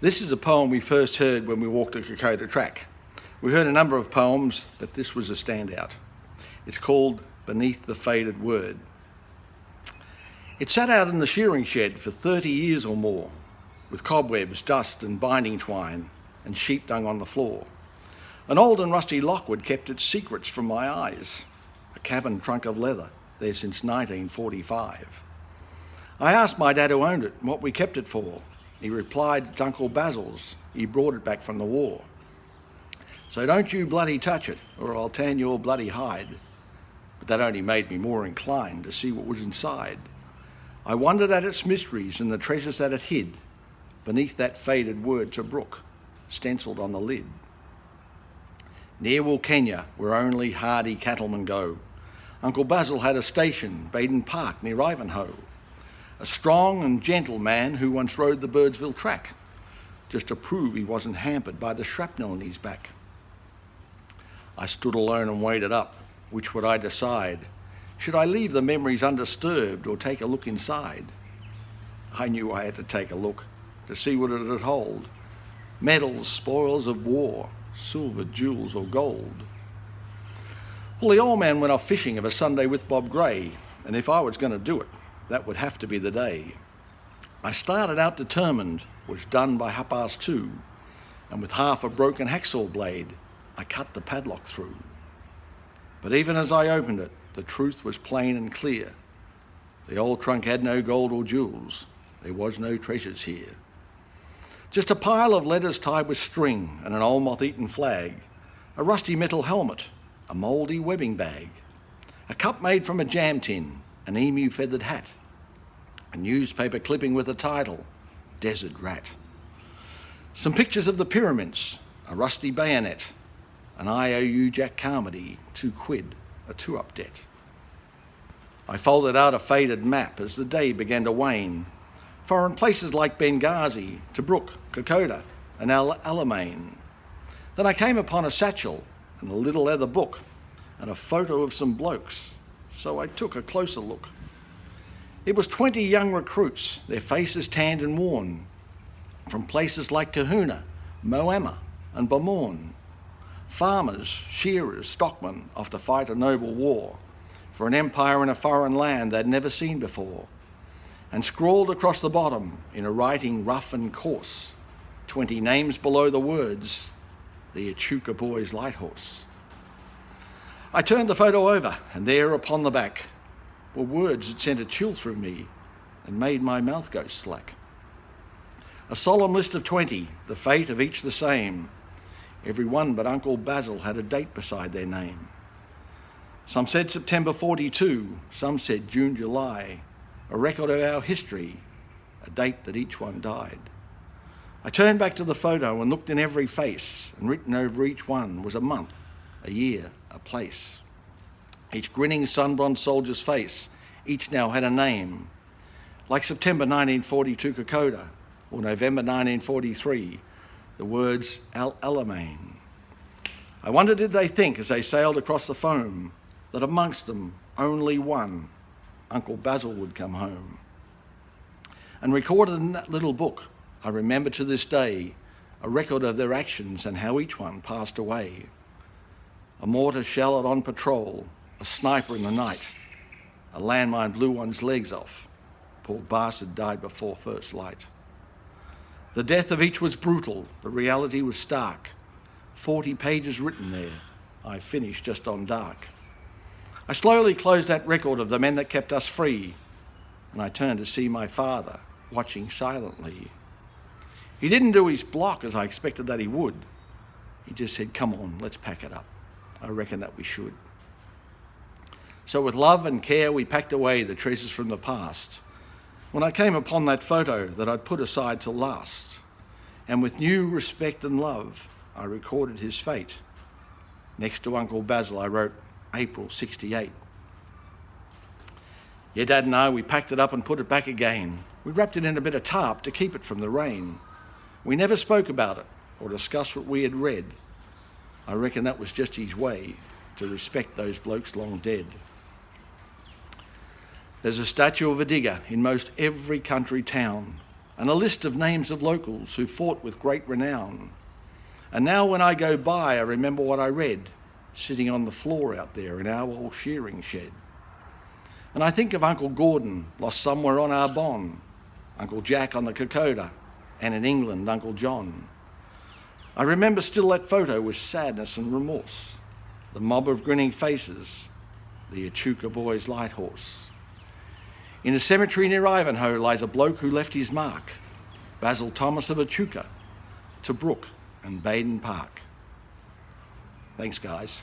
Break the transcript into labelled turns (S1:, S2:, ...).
S1: This is a poem we first heard when we walked the Kokoda track. We heard a number of poems, but this was a standout. It's called Beneath the Faded Word. It sat out in the shearing shed for 30 years or more, with cobwebs, dust and binding twine, and sheep dung on the floor. An old and rusty lockwood kept its secrets from my eyes, a cabin trunk of leather, there since 1945. I asked my dad who owned it what we kept it for. He replied, it's Uncle Basil's. He brought it back from the war. So don't you bloody touch it, or I'll tan your bloody hide. But that only made me more inclined to see what was inside. I wondered at its mysteries and the treasures that it hid beneath that faded word to brook, stenciled on the lid. Near Wilkenya, where only hardy cattlemen go, Uncle Basil had a station, Baden Park, near Ivanhoe. A strong and gentle man who once rode the Birdsville track, just to prove he wasn't hampered by the shrapnel in his back. I stood alone and weighed it up. Which would I decide? Should I leave the memories undisturbed or take a look inside? I knew I had to take a look to see what it would hold. Medals, spoils of war, silver, jewels or gold. Well, the old man went off fishing of a Sunday with Bob Gray, and if I was going to do it, that would have to be the day. I started out determined, was done by 2:30, and with half a broken hacksaw blade, I cut the padlock through. But even as I opened it, the truth was plain and clear. The old trunk had no gold or jewels. There was no treasures here. Just a pile of letters tied with string and an old moth-eaten flag, a rusty metal helmet, a mouldy webbing bag, a cup made from a jam tin, an emu-feathered hat, a newspaper clipping with a title, Desert Rat, some pictures of the pyramids, a rusty bayonet, an IOU Jack Carmody, £2, a two-up debt. I folded out a faded map as the day began to wane, foreign places like Benghazi, Tobruk, Kokoda, and Alamein. Then I came upon a satchel and a little leather book and a photo of some blokes, so I took a closer look. It was 20 young recruits, their faces tanned and worn, from places like Kahuna, Moama, and Bomorn. Farmers, shearers, stockmen off to fight a noble war for an empire in a foreign land they'd never seen before. And scrawled across the bottom in a writing rough and coarse, 20 names below the words, the Echuca Boys Light Horse. I turned the photo over, and there upon the back were words that sent a chill through me and made my mouth go slack. A solemn list of 20, the fate of each the same. Every one but Uncle Basil had a date beside their name. Some said September 42, some said June, July, a record of our history, a date that each one died. I turned back to the photo and looked in every face, and written over each one was a month, a year, a place. Each grinning sun-bronzed soldier's face, each now had a name, like September 1942 Kokoda, or November 1943, the words Al Alamein. I wonder did they think as they sailed across the foam that amongst them only one, Uncle Basil, would come home. And recorded in that little book, I remember to this day, a record of their actions and how each one passed away. A mortar shell on patrol, a sniper in the night, a landmine blew one's legs off. Poor bastard died before first light. The death of each was brutal, the reality was stark. 40 pages written there, I finished just on dark. I slowly closed that record of the men that kept us free, and I turned to see my father, watching silently. He didn't do his block as I expected that he would. He just said, come on, let's pack it up. I reckon that we should. So with love and care, we packed away the treasures from the past. When I came upon that photo that I'd put aside till last, and with new respect and love, I recorded his fate. Next to Uncle Basil, I wrote April 68. Yeah, Dad and I, we packed it up and put it back again. We wrapped it in a bit of tarp to keep it from the rain. We never spoke about it or discussed what we had read. I reckon that was just his way to respect those blokes long dead. There's a statue of a digger in most every country town, and a list of names of locals who fought with great renown. And now when I go by, I remember what I read, sitting on the floor out there in our old shearing shed. And I think of Uncle Gordon, lost somewhere on Arbonne, Uncle Jack on the Kokoda, and in England, Uncle John. I remember still that photo with sadness and remorse, the mob of grinning faces, the Echuca Boys' light horse. In a cemetery near Ivanhoe lies a bloke who left his mark, Basil Thomas of Echuca, to Brook and Baden Park. Thanks, guys.